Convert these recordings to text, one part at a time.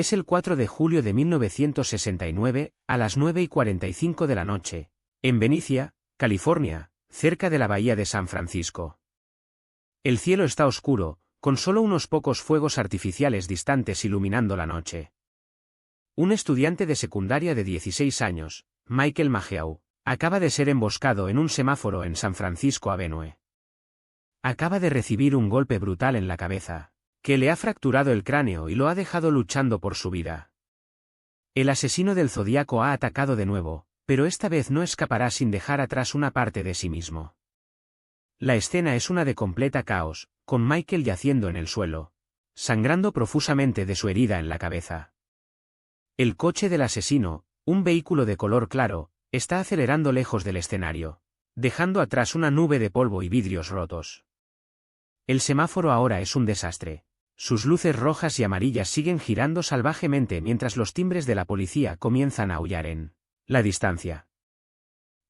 Es el 4 de julio de 1969, a las 9:45 de la noche, en Venicia, California, cerca de la bahía de San Francisco. El cielo está oscuro, con solo unos pocos fuegos artificiales distantes iluminando la noche. Un estudiante de secundaria de 16 años, Michael Mageau, acaba de ser emboscado en un semáforo en San Francisco Avenue. Acaba de recibir un golpe brutal en la cabeza, que le ha fracturado el cráneo y lo ha dejado luchando por su vida. El asesino del Zodíaco ha atacado de nuevo, pero esta vez no escapará sin dejar atrás una parte de sí mismo. La escena es una de completa caos, con Michael yaciendo en el suelo, sangrando profusamente de su herida en la cabeza. El coche del asesino, un vehículo de color claro, está acelerando lejos del escenario, dejando atrás una nube de polvo y vidrios rotos. El semáforo ahora es un desastre. Sus luces rojas y amarillas siguen girando salvajemente mientras los timbres de la policía comienzan a aullar en la distancia.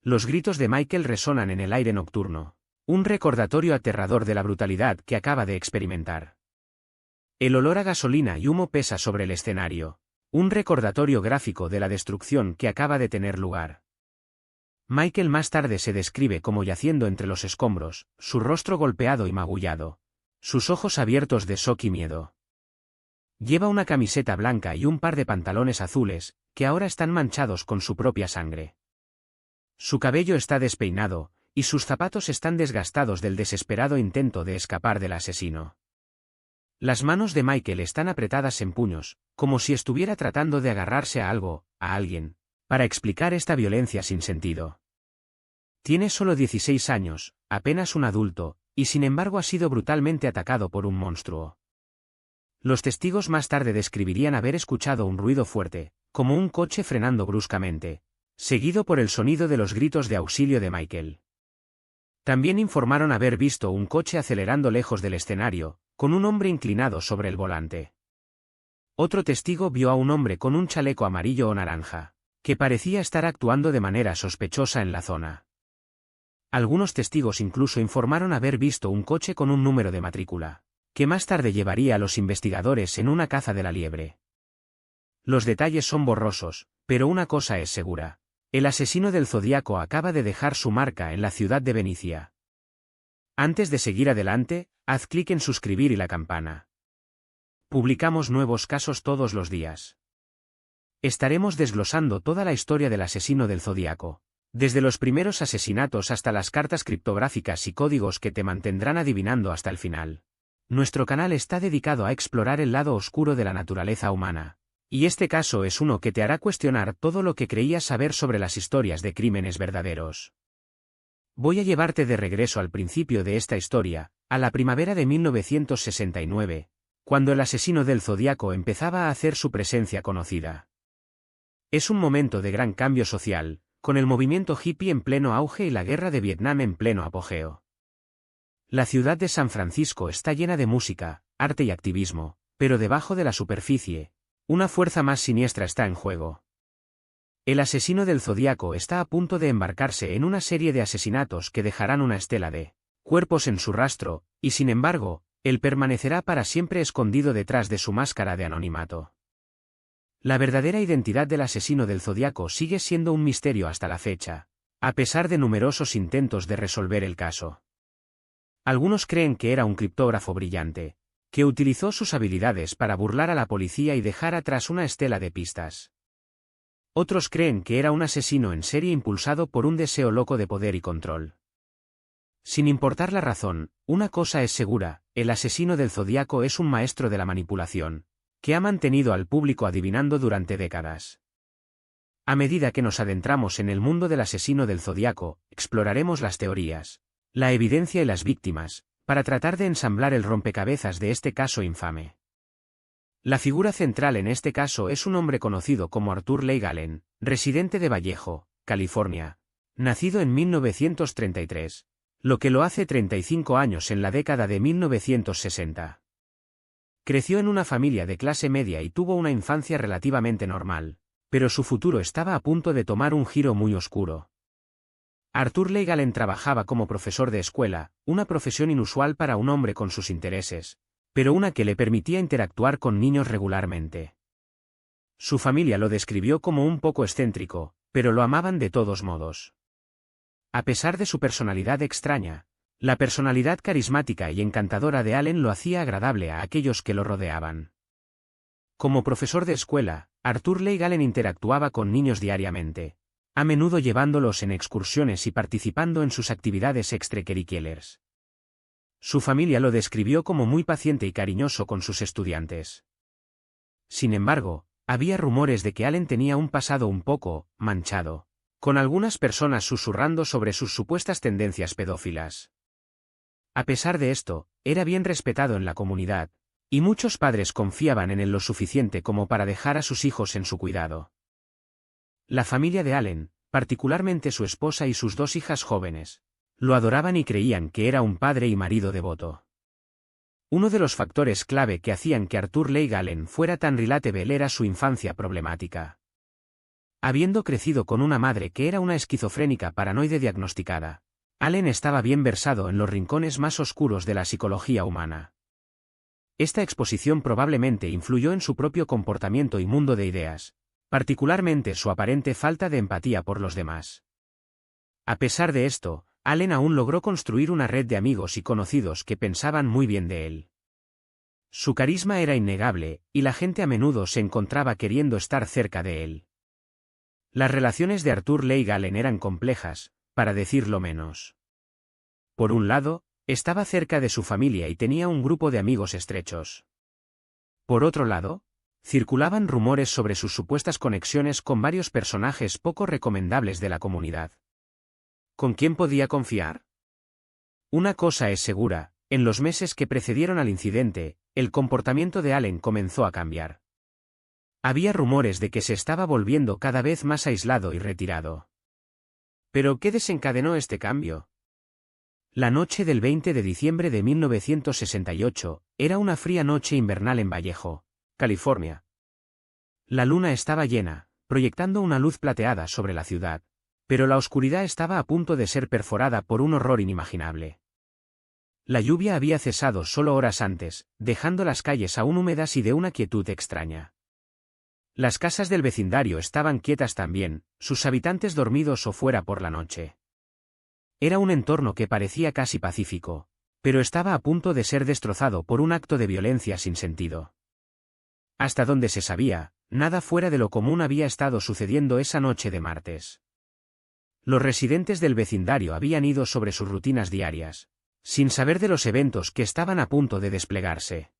Los gritos de Michael resonan en el aire nocturno, un recordatorio aterrador de la brutalidad que acaba de experimentar. El olor a gasolina y humo pesa sobre el escenario, un recordatorio gráfico de la destrucción que acaba de tener lugar. Michael más tarde se describe como yaciendo entre los escombros, su rostro golpeado y magullado, sus ojos abiertos de shock y miedo. Lleva una camiseta blanca y un par de pantalones azules, que ahora están manchados con su propia sangre. Su cabello está despeinado, y sus zapatos están desgastados del desesperado intento de escapar del asesino. Las manos de Michael están apretadas en puños, como si estuviera tratando de agarrarse a algo, a alguien, para explicar esta violencia sin sentido. Tiene solo 16 años, apenas un adulto, y sin embargo ha sido brutalmente atacado por un monstruo. Los testigos más tarde describirían haber escuchado un ruido fuerte, como un coche frenando bruscamente, seguido por el sonido de los gritos de auxilio de Michael. También informaron haber visto un coche acelerando lejos del escenario, con un hombre inclinado sobre el volante. Otro testigo vio a un hombre con un chaleco amarillo o naranja, que parecía estar actuando de manera sospechosa en la zona. Algunos testigos incluso informaron haber visto un coche con un número de matrícula, que más tarde llevaría a los investigadores en una caza de la liebre. Los detalles son borrosos, pero una cosa es segura: el asesino del Zodíaco acaba de dejar su marca en la ciudad de Venecia. Antes de seguir adelante, haz clic en suscribir y la campana. Publicamos nuevos casos todos los días. Estaremos desglosando toda la historia del asesino del Zodíaco, desde los primeros asesinatos hasta las cartas criptográficas y códigos que te mantendrán adivinando hasta el final. Nuestro canal está dedicado a explorar el lado oscuro de la naturaleza humana, y este caso es uno que te hará cuestionar todo lo que creías saber sobre las historias de crímenes verdaderos. Voy a llevarte de regreso al principio de esta historia, a la primavera de 1969, cuando el asesino del Zodíaco empezaba a hacer su presencia conocida. Es un momento de gran cambio social, con el movimiento hippie en pleno auge y la guerra de Vietnam en pleno apogeo. La ciudad de San Francisco está llena de música, arte y activismo, pero debajo de la superficie, una fuerza más siniestra está en juego. El asesino del Zodíaco está a punto de embarcarse en una serie de asesinatos que dejarán una estela de cuerpos en su rastro, y sin embargo, él permanecerá para siempre escondido detrás de su máscara de anonimato. La verdadera identidad del asesino del Zodíaco sigue siendo un misterio hasta la fecha, a pesar de numerosos intentos de resolver el caso. Algunos creen que era un criptógrafo brillante, que utilizó sus habilidades para burlar a la policía y dejar atrás una estela de pistas. Otros creen que era un asesino en serie impulsado por un deseo loco de poder y control. Sin importar la razón, una cosa es segura: el asesino del Zodíaco es un maestro de la manipulación, que ha mantenido al público adivinando durante décadas. A medida que nos adentramos en el mundo del asesino del Zodíaco, exploraremos las teorías, la evidencia y las víctimas, para tratar de ensamblar el rompecabezas de este caso infame. La figura central en este caso es un hombre conocido como Arthur Leigh Allen, residente de Vallejo, California, nacido en 1933, lo que lo hace 35 años en la década de 1960. Creció en una familia de clase media y tuvo una infancia relativamente normal, pero su futuro estaba a punto de tomar un giro muy oscuro. Arthur Leigh Allen trabajaba como profesor de escuela, una profesión inusual para un hombre con sus intereses, pero una que le permitía interactuar con niños regularmente. Su familia lo describió como un poco excéntrico, pero lo amaban de todos modos. A pesar de su personalidad extraña, la personalidad carismática y encantadora de Allen lo hacía agradable a aquellos que lo rodeaban. Como profesor de escuela, Arthur Leigh Allen interactuaba con niños diariamente, a menudo llevándolos en excursiones y participando en sus actividades extracurriculares. Su familia lo describió como muy paciente y cariñoso con sus estudiantes. Sin embargo, había rumores de que Allen tenía un pasado un poco manchado, con algunas personas susurrando sobre sus supuestas tendencias pedófilas. A pesar de esto, era bien respetado en la comunidad, y muchos padres confiaban en él lo suficiente como para dejar a sus hijos en su cuidado. La familia de Allen, particularmente su esposa y sus 2 hijas jóvenes, lo adoraban y creían que era un padre y marido devoto. Uno de los factores clave que hacían que Arthur Leigh Allen fuera tan relatable era su infancia problemática. Habiendo crecido con una madre que era una esquizofrénica paranoide diagnosticada, Allen estaba bien versado en los rincones más oscuros de la psicología humana. Esta exposición probablemente influyó en su propio comportamiento y mundo de ideas, particularmente su aparente falta de empatía por los demás. A pesar de esto, Allen aún logró construir una red de amigos y conocidos que pensaban muy bien de él. Su carisma era innegable, y la gente a menudo se encontraba queriendo estar cerca de él. Las relaciones de Arthur Leigh Allen eran complejas, para decirlo menos. Por un lado, estaba cerca de su familia y tenía un grupo de amigos estrechos. Por otro lado, circulaban rumores sobre sus supuestas conexiones con varios personajes poco recomendables de la comunidad. ¿Con quién podía confiar? Una cosa es segura, en los meses que precedieron al incidente, el comportamiento de Allen comenzó a cambiar. Había rumores de que se estaba volviendo cada vez más aislado y retirado. ¿Pero qué desencadenó este cambio? La noche del 20 de diciembre de 1968, era una fría noche invernal en Vallejo, California. La luna estaba llena, proyectando una luz plateada sobre la ciudad, pero la oscuridad estaba a punto de ser perforada por un horror inimaginable. La lluvia había cesado solo horas antes, dejando las calles aún húmedas y de una quietud extraña. Las casas del vecindario estaban quietas también, sus habitantes dormidos o fuera por la noche. Era un entorno que parecía casi pacífico, pero estaba a punto de ser destrozado por un acto de violencia sin sentido. Hasta donde se sabía, nada fuera de lo común había estado sucediendo esa noche de martes. Los residentes del vecindario habían ido sobre sus rutinas diarias, sin saber de los eventos que estaban a punto de desplegarse.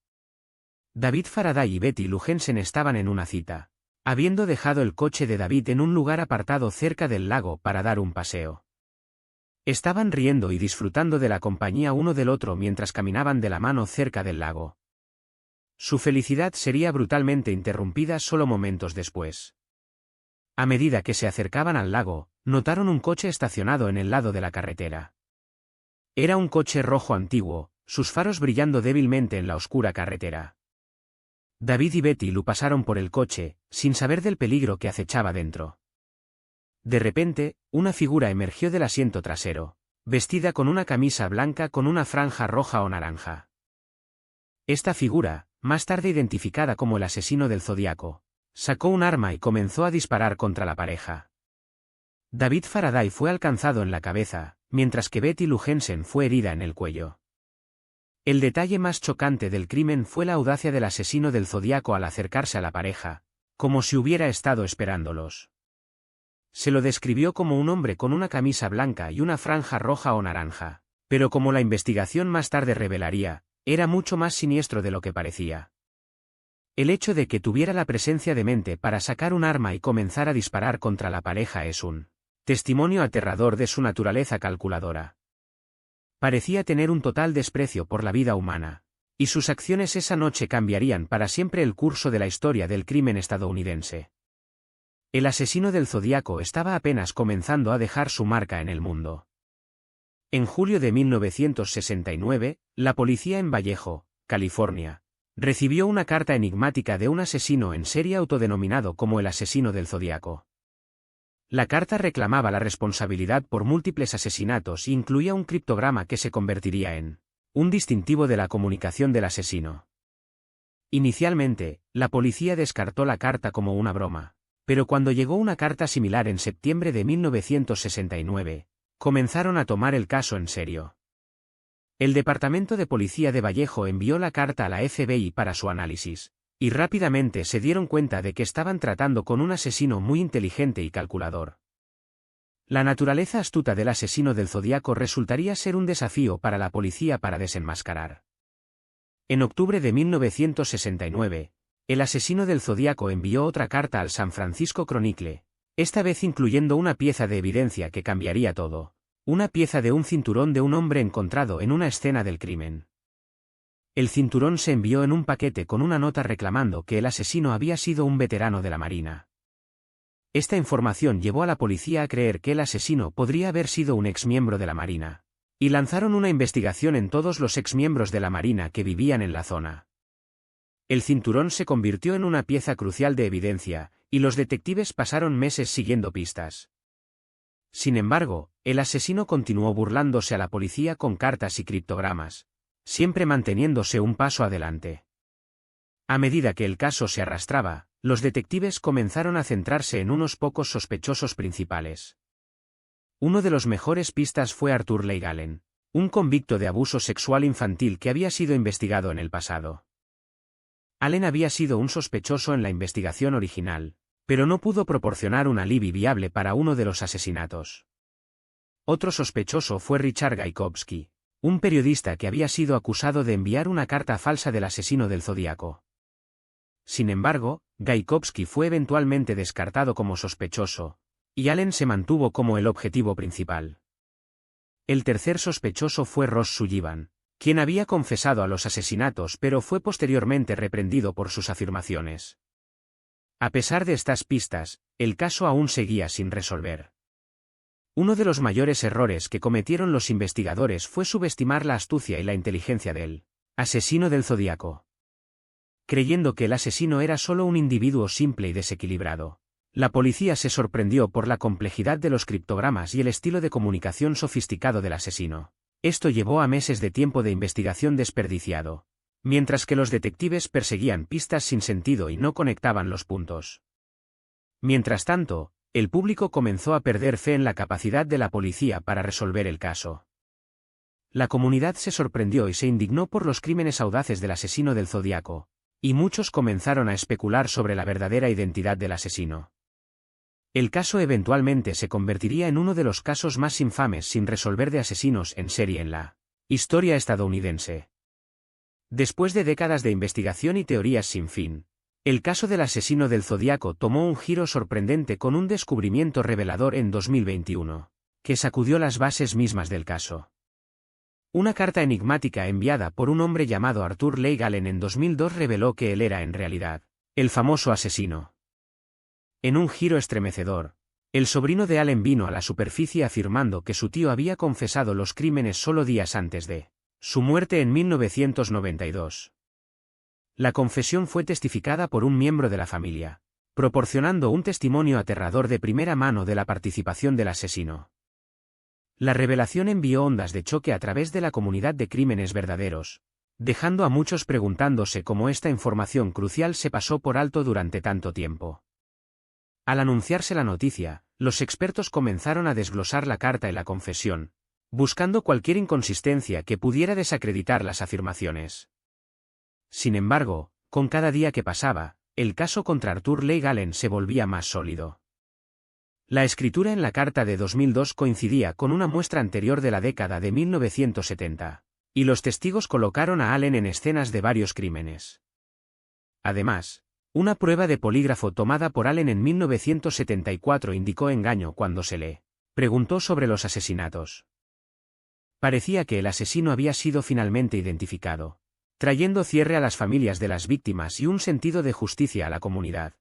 David Faraday y Betty Lou Jensen estaban en una cita, habiendo dejado el coche de David en un lugar apartado cerca del lago para dar un paseo. Estaban riendo y disfrutando de la compañía uno del otro mientras caminaban de la mano cerca del lago. Su felicidad sería brutalmente interrumpida solo momentos después. A medida que se acercaban al lago, notaron un coche estacionado en el lado de la carretera. Era un coche rojo antiguo, sus faros brillando débilmente en la oscura carretera. David y Betty Lou pasaron por el coche, sin saber del peligro que acechaba dentro. De repente, una figura emergió del asiento trasero, vestida con una camisa blanca con una franja roja o naranja. Esta figura, más tarde identificada como el asesino del Zodíaco, sacó un arma y comenzó a disparar contra la pareja. David Faraday fue alcanzado en la cabeza, mientras que Betty Lou Jensen fue herida en el cuello. El detalle más chocante del crimen fue la audacia del asesino del Zodíaco al acercarse a la pareja, como si hubiera estado esperándolos. Se lo describió como un hombre con una camisa blanca y una franja roja o naranja, pero como la investigación más tarde revelaría, era mucho más siniestro de lo que parecía. El hecho de que tuviera la presencia de mente para sacar un arma y comenzar a disparar contra la pareja es un testimonio aterrador de su naturaleza calculadora. Parecía tener un total desprecio por la vida humana, y sus acciones esa noche cambiarían para siempre el curso de la historia del crimen estadounidense. El asesino del Zodíaco estaba apenas comenzando a dejar su marca en el mundo. En julio de 1969, la policía en Vallejo, California, recibió una carta enigmática de un asesino en serie autodenominado como el asesino del Zodíaco. La carta reclamaba la responsabilidad por múltiples asesinatos e incluía un criptograma que se convertiría en un distintivo de la comunicación del asesino. Inicialmente, la policía descartó la carta como una broma, pero cuando llegó una carta similar en septiembre de 1969, comenzaron a tomar el caso en serio. El Departamento de Policía de Vallejo envió la carta a la FBI para su análisis, y rápidamente se dieron cuenta de que estaban tratando con un asesino muy inteligente y calculador. La naturaleza astuta del asesino del Zodíaco resultaría ser un desafío para la policía para desenmascarar. En octubre de 1969, el asesino del Zodíaco envió otra carta al San Francisco Chronicle, esta vez incluyendo una pieza de evidencia que cambiaría todo, una pieza de un cinturón de un hombre encontrado en una escena del crimen. El cinturón se envió en un paquete con una nota reclamando que el asesino había sido un veterano de la Marina. Esta información llevó a la policía a creer que el asesino podría haber sido un exmiembro de la Marina, y lanzaron una investigación en todos los exmiembros de la Marina que vivían en la zona. El cinturón se convirtió en una pieza crucial de evidencia, y los detectives pasaron meses siguiendo pistas. Sin embargo, el asesino continuó burlándose a la policía con cartas y criptogramas, siempre manteniéndose un paso adelante. A medida que el caso se arrastraba, los detectives comenzaron a centrarse en unos pocos sospechosos principales. Uno de los mejores pistas fue Arthur Leigh Allen, un convicto de abuso sexual infantil que había sido investigado en el pasado. Allen había sido un sospechoso en la investigación original, pero no pudo proporcionar un alibi viable para uno de los asesinatos. Otro sospechoso fue Richard Gaikowski, un periodista que había sido acusado de enviar una carta falsa del asesino del Zodíaco. Sin embargo, Gaikowski fue eventualmente descartado como sospechoso, y Allen se mantuvo como el objetivo principal. El tercer sospechoso fue Ross Sullivan, quien había confesado a los asesinatos pero fue posteriormente reprendido por sus afirmaciones. A pesar de estas pistas, el caso aún seguía sin resolver. Uno de los mayores errores que cometieron los investigadores fue subestimar la astucia y la inteligencia del asesino del Zodíaco. Creyendo que el asesino era solo un individuo simple y desequilibrado, la policía se sorprendió por la complejidad de los criptogramas y el estilo de comunicación sofisticado del asesino. Esto llevó a meses de tiempo de investigación desperdiciado, mientras que los detectives perseguían pistas sin sentido y no conectaban los puntos. Mientras tanto, el público comenzó a perder fe en la capacidad de la policía para resolver el caso. La comunidad se sorprendió y se indignó por los crímenes audaces del asesino del Zodíaco, y muchos comenzaron a especular sobre la verdadera identidad del asesino. El caso eventualmente se convertiría en uno de los casos más infames sin resolver de asesinos en serie en la historia estadounidense. Después de décadas de investigación y teorías sin fin, el caso del asesino del Zodíaco tomó un giro sorprendente con un descubrimiento revelador en 2021, que sacudió las bases mismas del caso. Una carta enigmática enviada por un hombre llamado Arthur Leigh Allen en 2002 reveló que él era en realidad el famoso asesino. En un giro estremecedor, el sobrino de Allen vino a la superficie afirmando que su tío había confesado los crímenes solo días antes de su muerte en 1992. La confesión fue testificada por un miembro de la familia, proporcionando un testimonio aterrador de primera mano de la participación del asesino. La revelación envió ondas de choque a través de la comunidad de crímenes verdaderos, dejando a muchos preguntándose cómo esta información crucial se pasó por alto durante tanto tiempo. Al anunciarse la noticia, los expertos comenzaron a desglosar la carta y la confesión, buscando cualquier inconsistencia que pudiera desacreditar las afirmaciones. Sin embargo, con cada día que pasaba, el caso contra Arthur Leigh Allen se volvía más sólido. La escritura en la carta de 2002 coincidía con una muestra anterior de la década de 1970, y los testigos colocaron a Allen en escenas de varios crímenes. Además, una prueba de polígrafo tomada por Allen en 1974 indicó engaño cuando se le preguntó sobre los asesinatos. Parecía que el asesino había sido finalmente identificado, trayendo cierre a las familias de las víctimas y un sentido de justicia a la comunidad.